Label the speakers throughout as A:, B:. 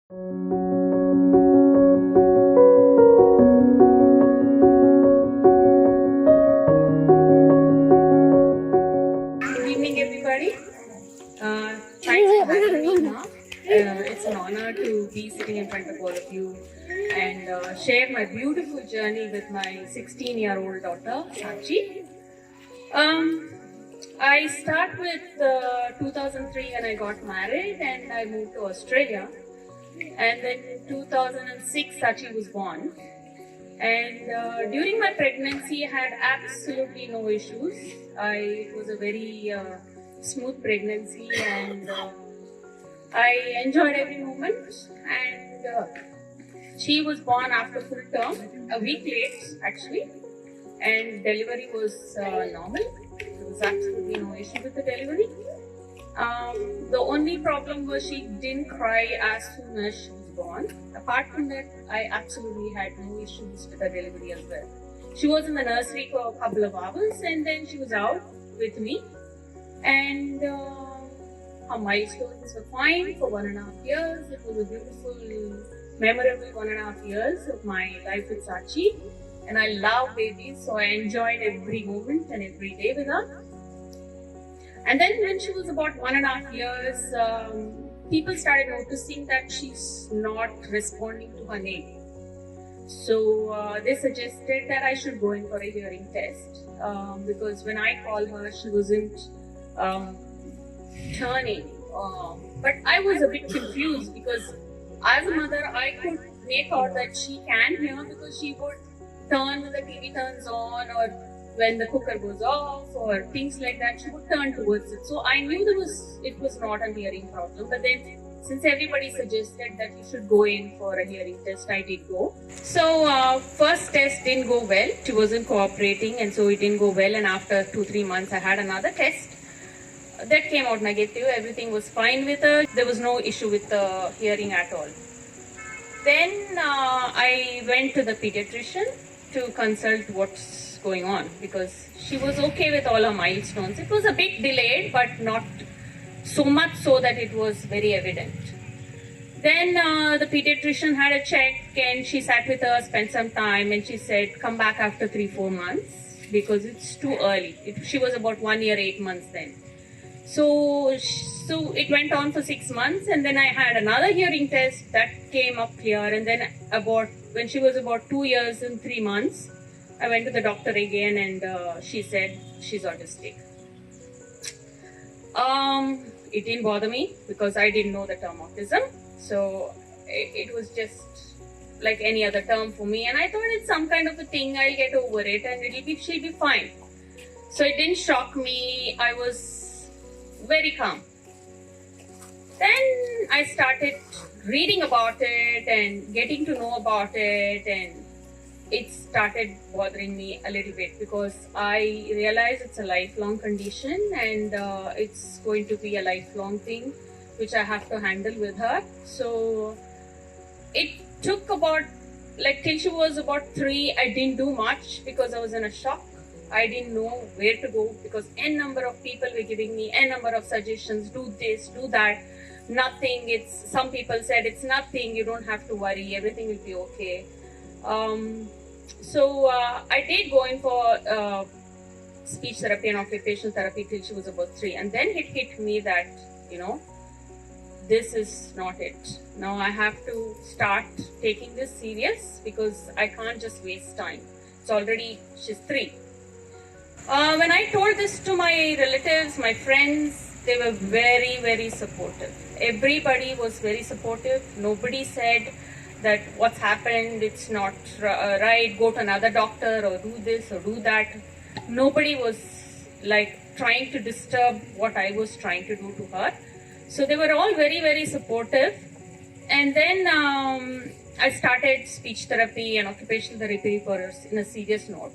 A: Good evening, everybody. Thanks for having me now. It's an honor to be sitting in front of all of you and share my beautiful journey with my 16-year-old daughter, Saachi. I start with 2003 when I got married and I moved to Australia. And then in 2006, Saachi was born. And during my pregnancy, I had absolutely no issues. It was a very smooth pregnancy and I enjoyed every moment. And she was born after full term, a week late actually. And delivery was normal. There was absolutely no issue with the delivery. The only problem was she didn't cry as soon as she was born. Apart from that, I absolutely had no issues with the delivery as well. She was in the nursery for a couple of hours and then she was out with me. And her milestones were fine for 1.5 years. It was a beautiful, memorable 1.5 years of my life with Saachi. And I love babies, so I enjoyed every moment and every day with her. And then when she was about 1.5 years, people started noticing that she's not responding to her name. So they suggested that I should go in for a hearing test because when I called her, she wasn't turning. But I was a bit confused because as a mother, I could make out that she can hear because she would turn when the TV turns on or when the cooker goes off or things like that, she would turn towards it. So I knew it was not a hearing problem. But then since everybody suggested that you should go in for a hearing test, I did go. So first test didn't go well. She wasn't cooperating and so it didn't go well. And after 2-3 months, I had another test. That came out negative. Everything was fine with her. There was no issue with the hearing at all. Then I went to the pediatrician to consult what's going on because she was okay with all her milestones. It was a bit delayed, but not so much so that it was very evident. Then the pediatrician had a check and she sat with her, spent some time, and she said, come back after 3-4 months because it's too early. She was about 1 year, 8 months then. So it went on for 6 months and then I had another hearing test that came up clear, and then when she was about 2 years and 3 months, I went to the doctor again and she said she's autistic. It didn't bother me because I didn't know the term autism. So it was just like any other term for me, and I thought it's some kind of a thing, I'll get over it and she'll be fine. So it didn't shock me. I was very calm. Then I started reading about it and getting to know about it, and it started bothering me a little bit because I realized it's a lifelong condition and it's going to be a lifelong thing which I have to handle with her. So it took about till she was about 3, I didn't do much because I was in a shock. I didn't know where to go because n number of people were giving me n number of suggestions, do this, do that. Nothing, some people said it's nothing, you don't have to worry, everything will be okay. So I did go in for speech therapy and occupational therapy till she was about 3, and then it hit me that, this is not it. Now I have to start taking this serious because I can't just waste time. It's already, she's 3. When I told this to my relatives, my friends, they were very, very supportive. Everybody was very supportive. Nobody said that what's happened, it's not right, go to another doctor or do this or do that. Nobody was trying to disturb what I was trying to do to her. So they were all very, very supportive. And then I started speech therapy and occupational therapy in a serious note.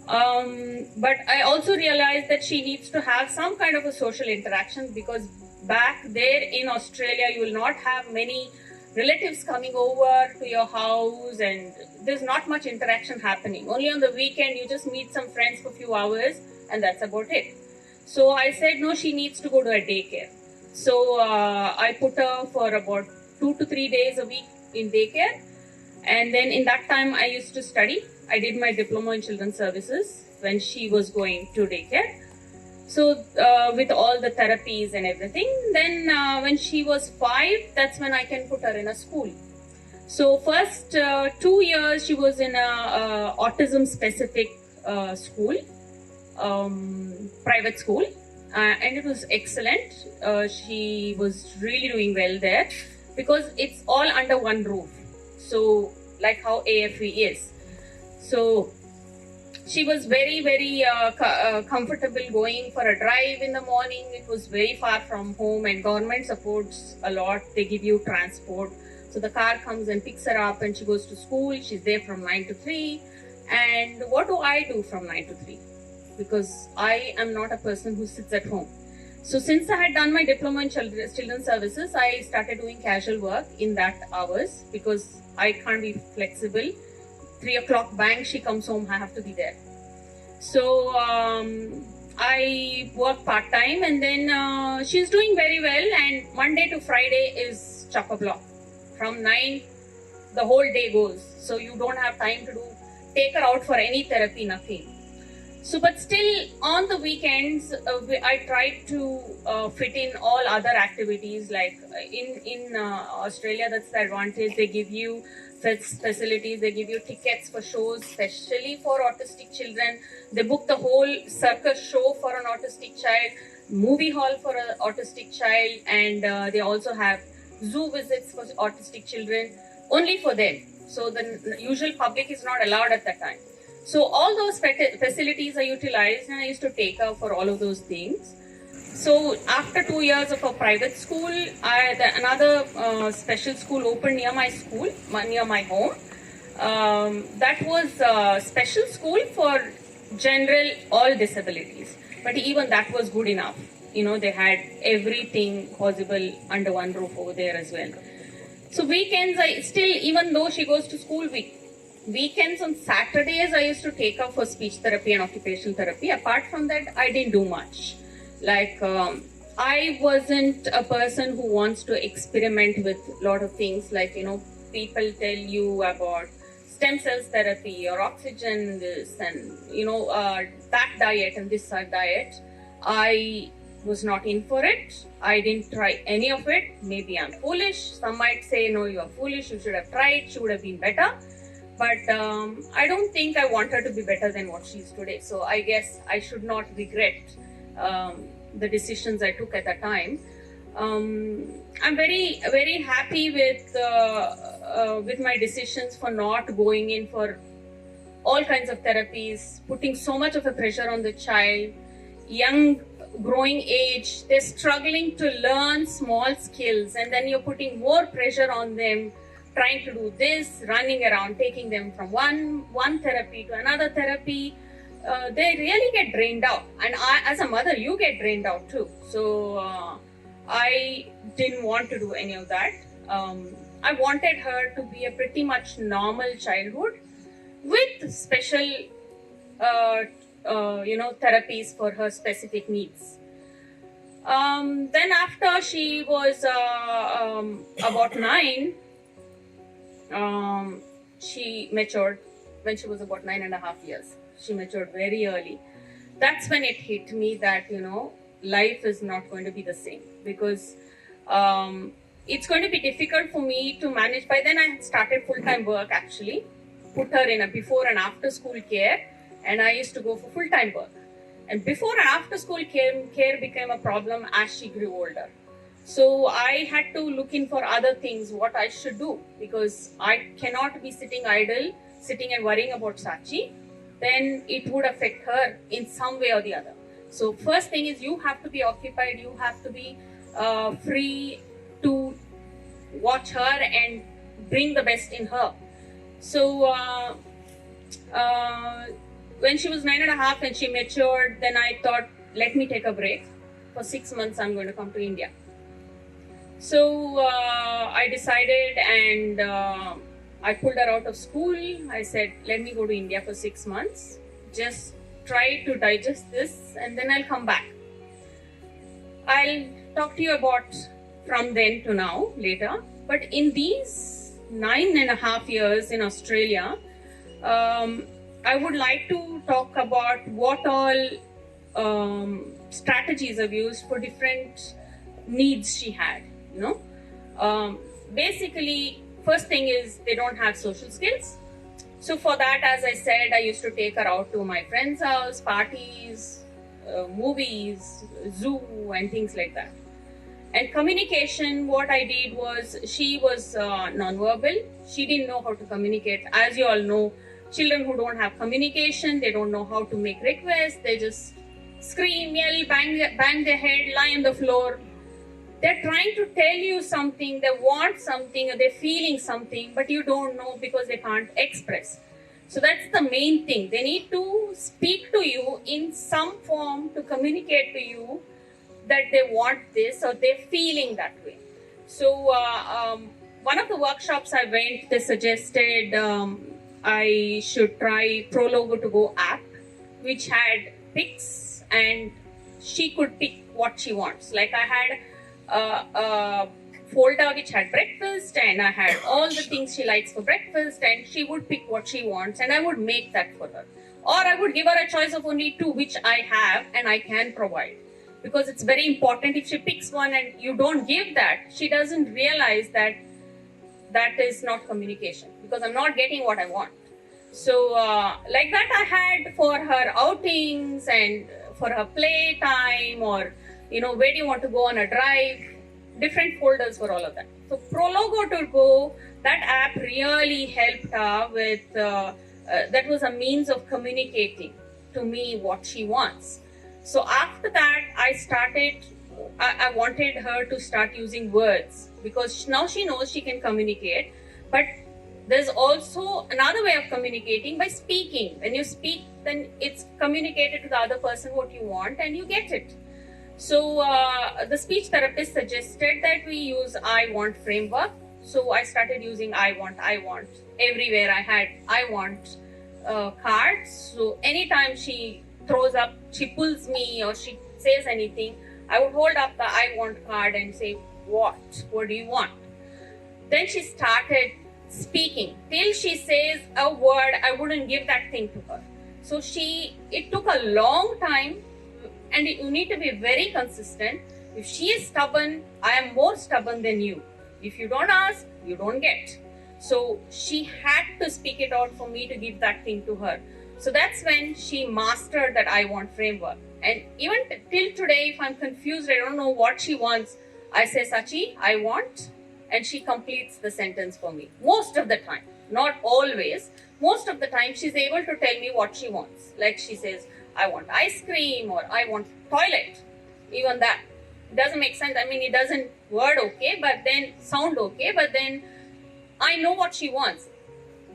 A: But I also realized that she needs to have some kind of a social interaction because back there in Australia, you will not have many relatives coming over to your house and there's not much interaction happening. Only on the weekend, you just meet some friends for a few hours and that's about it. So I said, no, she needs to go to a daycare. So I put her for about 2 to 3 days a week in daycare. And then in that time, I used to study. I did my diploma in children's services when she was going to daycare. So with all the therapies and everything, then when she was 5, that's when I can put her in a school. So first 2 years she was in a autism specific school, private school, and it was excellent. She was really doing well there because it's all under one roof. So like how AFE is. So she was very, very comfortable going for a drive in the morning. It was very far from home, and government supports a lot. They give you transport. So the car comes and picks her up and she goes to school. She's there from 9 to 3. And what do I do from 9 to 3? Because I am not a person who sits at home. So since I had done my diploma in children's services, I started doing casual work in that hours because I can't be flexible. 3 o'clock bang, she comes home, I have to be there. So I work part-time, and then she's doing very well, and Monday to Friday is chock-a-block. From 9, the whole day goes. So you don't have time to take her out for any therapy, nothing. So, but still on the weekends, I try to fit in all other activities. Like in Australia, that's the advantage. They give you facilities, they give you tickets for shows, especially for autistic children. They book the whole circus show for an autistic child, movie hall for an autistic child, and they also have zoo visits for autistic children, only for them. So the usual public is not allowed at that time. So all those facilities are utilized, and I used to take her for all of those things. So after 2 years of a private school, another special school opened near my school, near my home. That was a special school for general all disabilities. But even that was good enough. You know, they had everything possible under one roof over there as well. So weekends, I still, even though she goes to school, weekends on Saturdays, I used to take her for speech therapy and occupational therapy. Apart from that, I didn't do much. Like, I wasn't a person who wants to experiment with a lot of things. Like, you know, people tell you about stem cells therapy or oxygen this and, you know, that diet and this diet. I was not in for it. I didn't try any of it. Maybe I'm foolish. Some might say, no, you are foolish. You should have tried. She would have been better. But I don't think I want her to be better than what she is today. So I guess I should not regret the decisions I took at that time. I'm very, very happy with my decisions for not going in for all kinds of therapies, putting so much of a pressure on the child. Young, growing age, they're struggling to learn small skills, and then you're putting more pressure on them, trying to do this, running around, taking them from one therapy to another therapy. They really get drained out, and as a mother, you get drained out too. So I didn't want to do any of that. I wanted her to be a pretty much normal childhood with special therapies for her specific needs. Then after she was about 9, she matured. When she was about 9.5 years, she matured very early. That's when it hit me that, you know, life is not going to be the same, because it's going to be difficult for me to manage. By then I had started full-time work, actually, put her in a before and after school care, and I used to go for full-time work. And before and after school care became a problem as she grew older. So I had to look in for other things, what I should do, because I cannot be sitting idle, sitting and worrying about Saachi. Then it would affect her in some way or the other. So first thing is, you have to be occupied, you have to be free to watch her and bring the best in her. So when she was 9.5 and she matured, then I thought, let me take a break. For 6 months, I'm going to come to India. So I decided, and I pulled her out of school. I said, let me go to India for 6 months. Just try to digest this, and then I'll come back. I'll talk to you about from then to now, later. But in these 9.5 years in Australia, I would like to talk about what all strategies I've used for different needs she had. Basically, first thing is they don't have social skills. So for that, as I said, I used to take her out to my friend's house, parties, movies, zoo, and things like that. And communication, what I did was, she was non-verbal. She didn't know how to communicate. As you all know, children who don't have communication, they don't know how to make requests. They just scream, yell, bang their head, lie on the floor. They're trying to tell you something, they want something, or they're feeling something, but you don't know because they can't express. So that's the main thing. They need to speak to you in some form to communicate to you that they want this or they're feeling that way. So one of the workshops I went, they suggested I should try Prologo to Go app, which had pics and she could pick what she wants. Like I had a folder which had breakfast and I had all the things she likes for breakfast, and she would pick what she wants and I would make that for her. Or I would give her a choice of only 2, which I have and I can provide. Because it's very important, if she picks one and you don't give that, she doesn't realize that that is not communication, because I'm not getting what I want. So like that I had for her outings and for her play time, or where do you want to go on a drive, different folders for all of that. So Prologo to Go, that app really helped her with, that was a means of communicating to me what she wants. So after that, I wanted her to start using words, because now she knows she can communicate, but there's also another way of communicating, by speaking. When you speak, then it's communicated to the other person what you want and you get it. So the speech therapist suggested that we use I want framework. So I started using I want. Everywhere I had I want cards. So anytime she pulls me or she says anything, I would hold up the I want card and say, what do you want? Then she started speaking. Till she says a word, I wouldn't give that thing to her. So it took a long time, and you need to be very consistent. If she is stubborn, I am more stubborn than you. If you don't ask, you don't get. So she had to speak it out for me to give that thing to her. So that's when she mastered that I want framework. And even till today, if I'm confused, I don't know what she wants, I say, Saachi, I want, and she completes the sentence for me. Most of the time, not always, most of the time she's able to tell me what she wants. Like she says, I want ice cream, or I want toilet. Even that doesn't make sense. I mean, it doesn't word okay, but then sound okay, but then I know what she wants.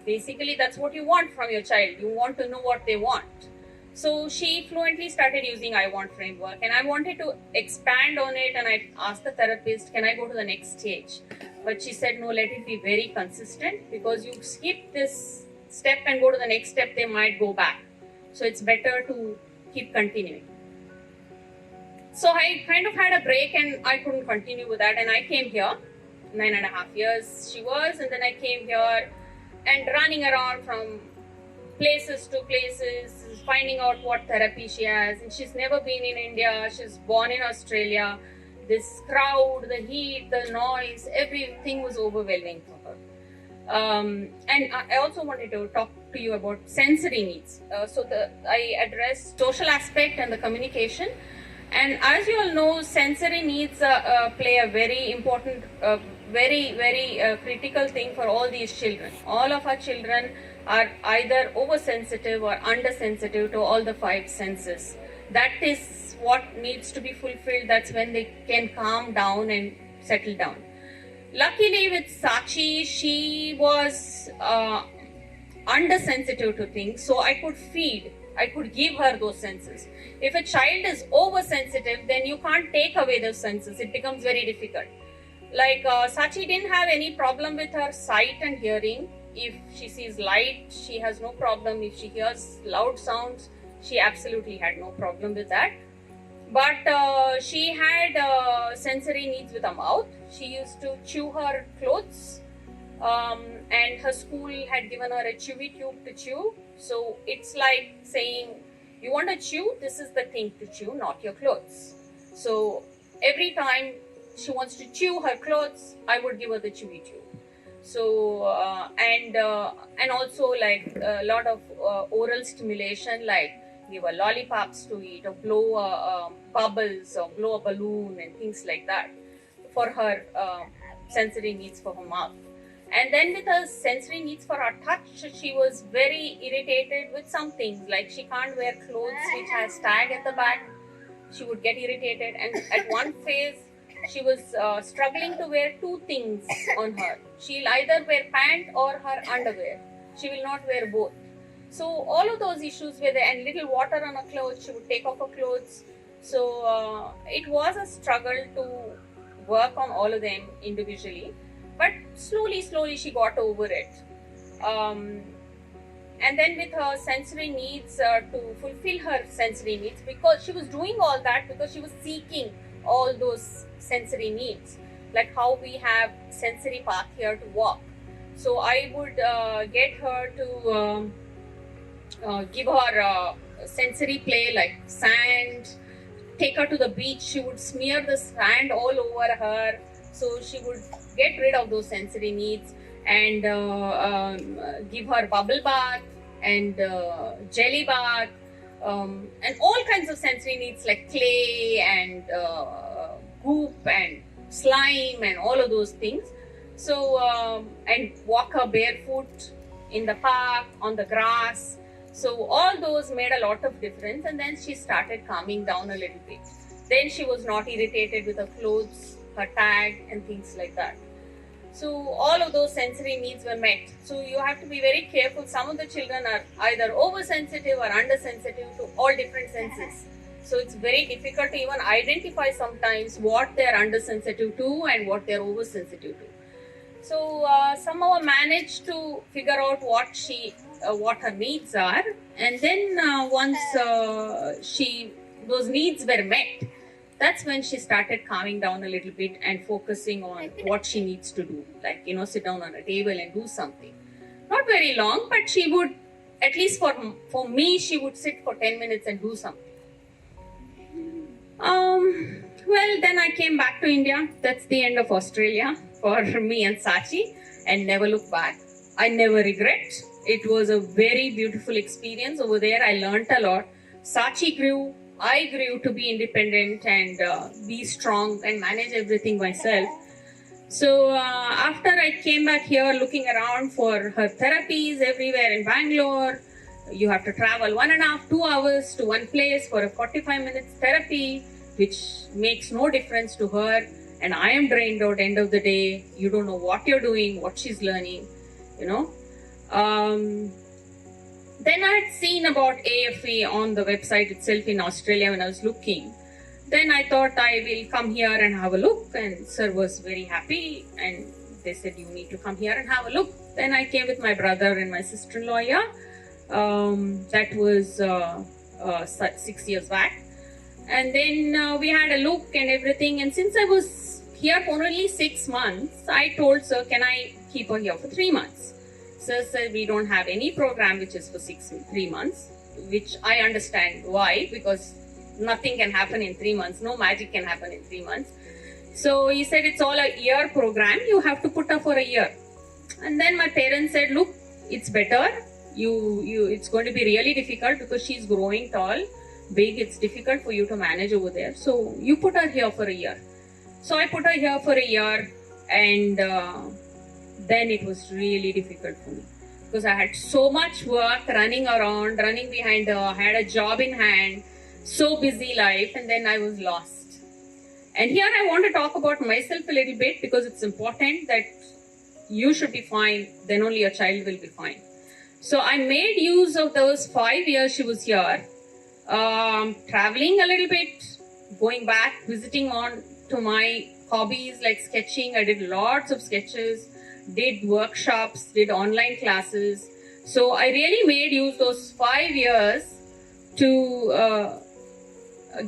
A: Basically, that's what you want from your child. You want to know what they want. So she fluently started using I want framework, and I wanted to expand on it, and I asked the therapist, can I go to the next stage? But she said, no, let it be very consistent, because you skip this step and go to the next step, they might go back. So it's better to keep continuing. So I kind of had a break and I couldn't continue with that, and I came here, 9.5 years she was, and then I came here and running around from places to places, finding out what therapy she has. And she's never been in India, she's born in Australia. This crowd, the heat, the noise, everything was overwhelming for her. And I also wanted to talk to you about sensory needs. I addressed social aspect and the communication. And as you all know, sensory needs play a very important, very critical thing for all these children. All of our children are either oversensitive or undersensitive to all the 5 senses. That is what needs to be fulfilled. That's when they can calm down and settle down. Luckily with Saachi, she was undersensitive to things, so I could give her those senses. If a child is oversensitive, then you can't take away those senses. It becomes very difficult. Like Saachi didn't have any problem with her sight and hearing. If she sees light, she has no problem. If she hears loud sounds, she absolutely had no problem with that. But she had sensory sensory needs with her mouth. She used to chew her clothes, and her school had given her a chewy tube to chew. So it's like saying, you want to chew, this is the thing to chew, not your clothes. So every time she wants to chew her clothes, I would give her the chewy tube. So and also like a lot of oral stimulation, like give her lollipops to eat, or blow bubbles, or blow a balloon and things like that for her sensory needs for her mouth. And then with her sensory needs for her touch, she was very irritated with some things, like she can't wear clothes which has tag at the back. She would get irritated, and at one phase she was struggling to wear two things on her. She'll either wear pant or her underwear. She will not wear both. So all of those issues were there, and little water on her clothes, she would take off her clothes. So it was a struggle to work on all of them individually, but slowly she got over it. And then with her sensory needs, to fulfill her sensory needs, because she was doing all that because she was seeking all those sensory needs, like how we have sensory path here to walk. So I would get her to give her sensory play, like sand, take her to the beach. She would smear the sand all over her, so she would get rid of those sensory needs, and give her bubble bath and jelly bath, and all kinds of sensory needs like clay and goop and slime and all of those things. So and walk her barefoot in the park, on the grass. So all those made a lot of difference, and then she started calming down a little bit. Then she was not irritated with her clothes, her tag and things like that. So all of those sensory needs were met. So you have to be very careful. Some of the children are either oversensitive or undersensitive to all different senses. So it's very difficult to even identify sometimes what they're undersensitive to and what they're oversensitive to. So somehow I managed to figure out what her needs are, and then once those needs were met, that's when she started calming down a little bit and focusing on what she needs to do, like sit down on a table and do something. Not very long, but she would, at least for me, she would sit for 10 minutes and do something. Well, then I came back to India. That's the end of Australia for me and Saachi, and never look back. I never regret. It was a very beautiful experience over there. I learnt a lot. Saachi grew. I grew to be independent and be strong and manage everything myself. So after I came back here, looking around for her therapies everywhere in Bangalore, you have to travel 1.5 to 2 hours to one place for a 45 minutes therapy, which makes no difference to her. And I am drained out end of the day. You don't know what you're doing, what she's learning, Then I had seen about AFE on the website itself in Australia when I was looking. Then I thought I will come here and have a look, and sir was very happy, and they said you need to come here and have a look. Then I came with my brother and my sister-in-law here. That was 6 years back. And then we had a look and everything, and since I was here for only 6 months, I told sir, can I keep her here for 3 months? Sir said we don't have any program which is for 3 months, which I understand why, because nothing can happen in 3 months, no magic can happen in 3 months. So he said it's all a year program, you have to put her for a year. And then my parents said, look, it's better, it's going to be really difficult because she's growing tall, big, it's difficult for you to manage over there. So you put her here for a year. So I put her here for a year, and then it was really difficult for me because I had so much work, running around, running behind her, I had a job in hand, so busy life, and then I was lost. And here I want to talk about myself a little bit because it's important that you should be fine, then only your child will be fine. So I made use of those 5 years she was here, traveling a little bit, going back, visiting on to my hobbies like sketching. I did lots of sketches, did workshops, did online classes. So I really made use those 5 years to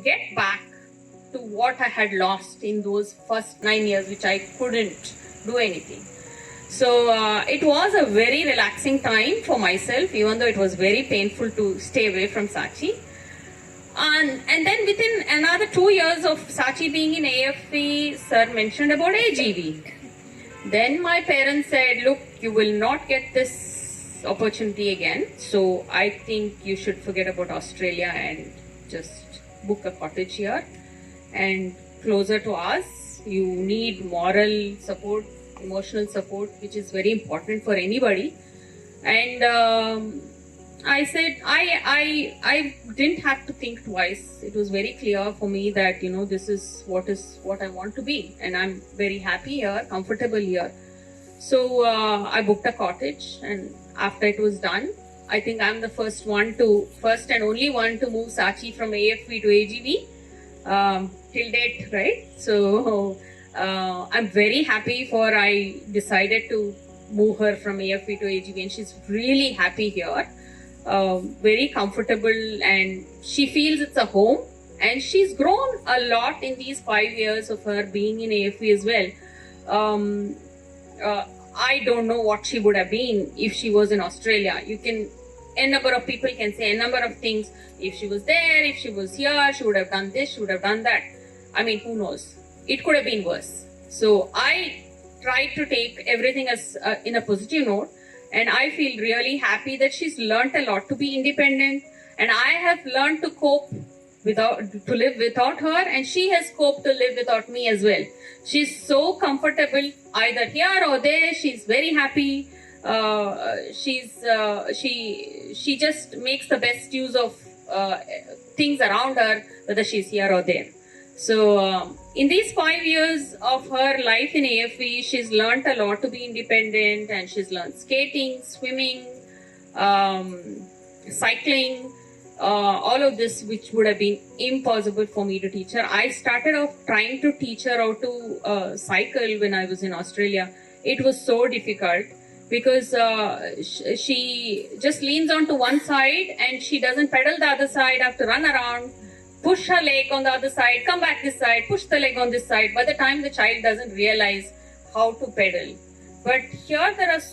A: get back to what I had lost in those first 9 years, which I couldn't do anything. So it was a very relaxing time for myself, even though it was very painful to stay away from Saachi. And then within another 2 years of Saachi being in AFE, sir mentioned about AGV. Then my parents said, look, you will not get this opportunity again. So I think you should forget about Australia and just book a cottage here and closer to us. You need moral support, emotional support, which is very important for anybody. And I said, I didn't have to think twice. It was very clear for me that, this is what I want to be. And I'm very happy here, comfortable here. So I booked a cottage, and after it was done, I think I'm the first and only one to move Saachi from AFV to AGV till date, right? So I'm very happy I decided to move her from AFV to AGV, and she's really happy here. Very comfortable, and she feels it's a home, and she's grown a lot in these 5 years of her being in AFV as well. I don't know what she would have been if she was in Australia. A number of people can say a number of things. If she was there, if she was here, she would have done this, she would have done that. I mean, who knows? It could have been worse. So I tried to take everything as in a positive note. And I feel really happy that she's learnt a lot to be independent, and I have learned to live without her, and she has coped to live without me as well. She's so comfortable either here or there. She's very happy. She just makes the best use of things around her, whether she's here or there. So in these 5 years of her life in AFE, she's learnt a lot to be independent, and she's learned skating, swimming, cycling, all of this, which would have been impossible for me to teach her. I started off trying to teach her how to cycle when I was in Australia. It was so difficult because she just leans onto one side and she doesn't pedal the other side. I have to run around, push her leg on the other side, come back this side, push the leg on this side. By the time the child doesn't realize how to pedal. But here there's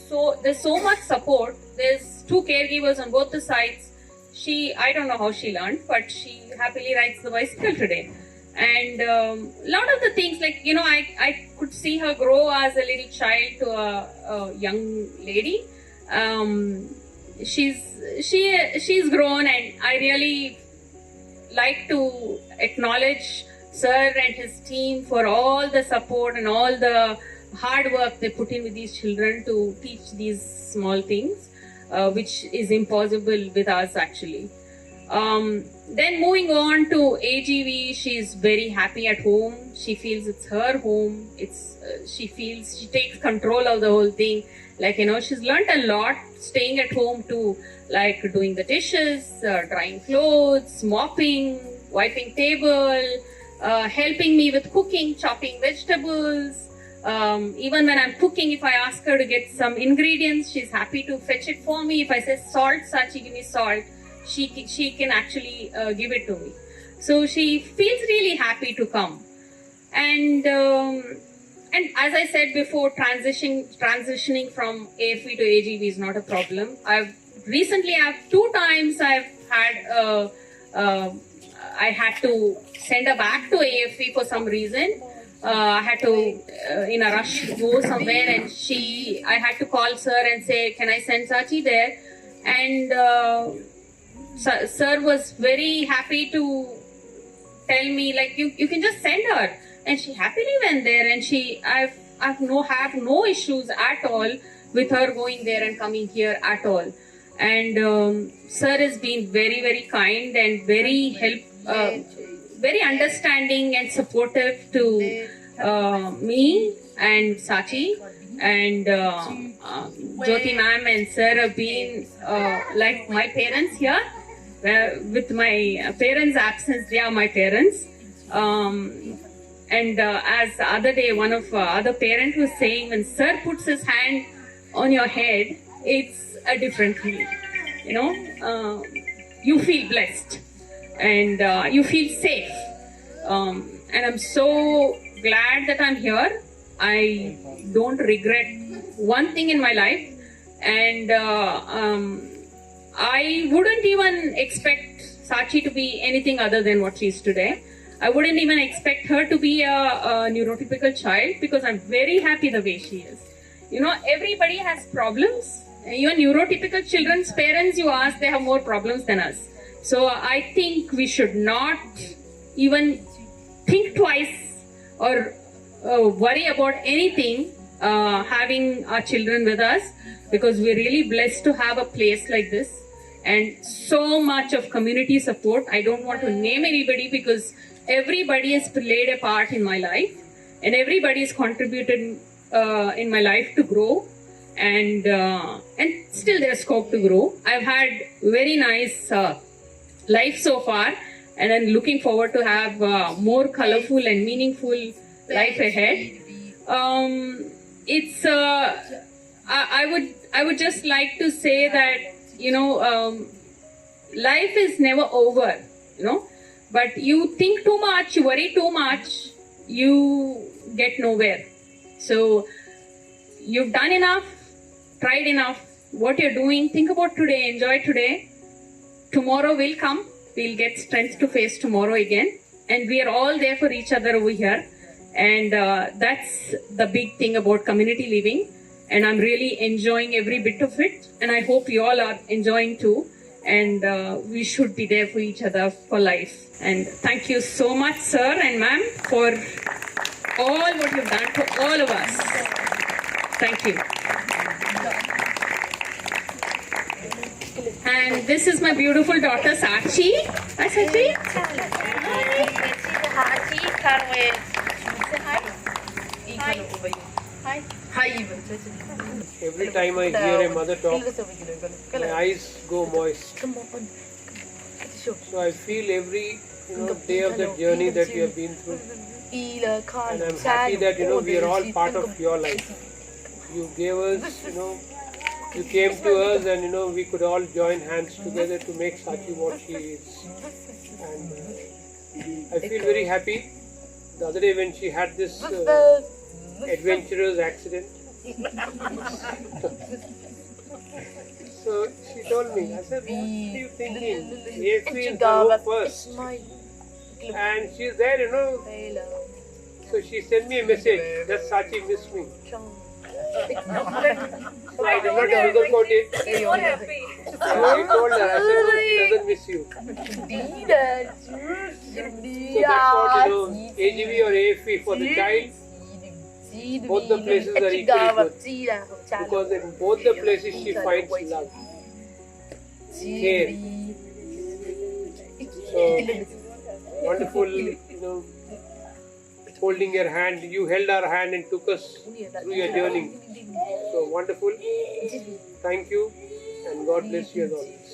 A: so much support. There's 2 caregivers on both the sides. I don't know how she learned, but she happily rides the bicycle today. And a lot of the things, like, I could see her grow as a little child to a young lady. She's grown, and I really like to acknowledge Sir and his team for all the support and all the hard work they put in with these children to teach these small things, which is impossible with us actually. Then moving on to AGV, she's very happy at home. She feels it's her home. She takes control of the whole thing. Like, she's learned a lot staying at home too, like doing the dishes, drying clothes, mopping, wiping table, helping me with cooking, chopping vegetables. Even when I'm cooking, if I ask her to get some ingredients, she's happy to fetch it for me. If I say salt, Saachi, give me salt, she can actually give it to me. So she feels really happy to come. And as I said before, transitioning from AFE to AGV is not a problem. Recently, 2 times I had to send her back to AFE for some reason. I had to, in a rush, go somewhere, and I had to call Sir and say, can I send Saachi there? And Sir was very happy to tell me, like, you can just send her. And she happily went there, and I have no issues at all with her going there and coming here at all. And Sir has been very, very kind and very very understanding and supportive to me and Saachi. And Jyoti ma'am and Sir have been like my parents here. With my parents' absence, they are my parents. And as the other day, one of other parent was saying, when Sir puts his hand on your head, it's a different feeling. You feel blessed and you feel safe. and I'm so glad that I'm here. I don't regret one thing in my life, and I wouldn't even expect Saachi to be anything other than what she is today. I wouldn't even expect her to be a neurotypical child, because I'm very happy the way she is. You know, everybody has problems. Even neurotypical children's parents, you ask, they have more problems than us. So I think we should not even think twice or worry about anything having our children with us, because we're really blessed to have a place like this and so much of community support. I don't want to name anybody, because everybody has played a part in my life, and everybody has contributed in my life to grow, and still there's scope to grow. I've had very nice life so far, and I'm looking forward to have more colorful and meaningful life ahead. I would just like to say that, you know, life is never over, you know, but you think too much, you worry too much, you get nowhere. So you've done enough, tried enough. What you're doing, think about today, enjoy today. Tomorrow will come, we'll get strength to face tomorrow again, and we are all there for each other over here. And that's the big thing about community living, and I'm really enjoying every bit of it, and I hope you all are enjoying too. And we should be there for each other for life. And thank you so much, sir and ma'am, for all what you've done for all of us. Thank you. And this is my beautiful daughter, Saachi. Hi, Saachi. Hi.
B: Every time I hear a mother talk, my eyes go moist. So I feel every day of the journey that you have been through, and I'm happy that we are all part of your life. You gave us, you came to us, and we could all join hands together to make Saachi what she is. And I feel very happy. The other day when she had this adventurous accident, so she told me, I said, what are you thinking? AFE is go first. And she's there, So she sent me a message that Saachi missed me. So I did not sugarcoat it.
A: She's so happy.
B: So I told her, I said, no, she doesn't miss you. So that's what, AGV or AFE for the child, both the places are equally good. Because in both the places she finds love, care. So wonderful, holding your hand. You held our hand and took us through your journey. So wonderful. Thank you, and God bless you as always.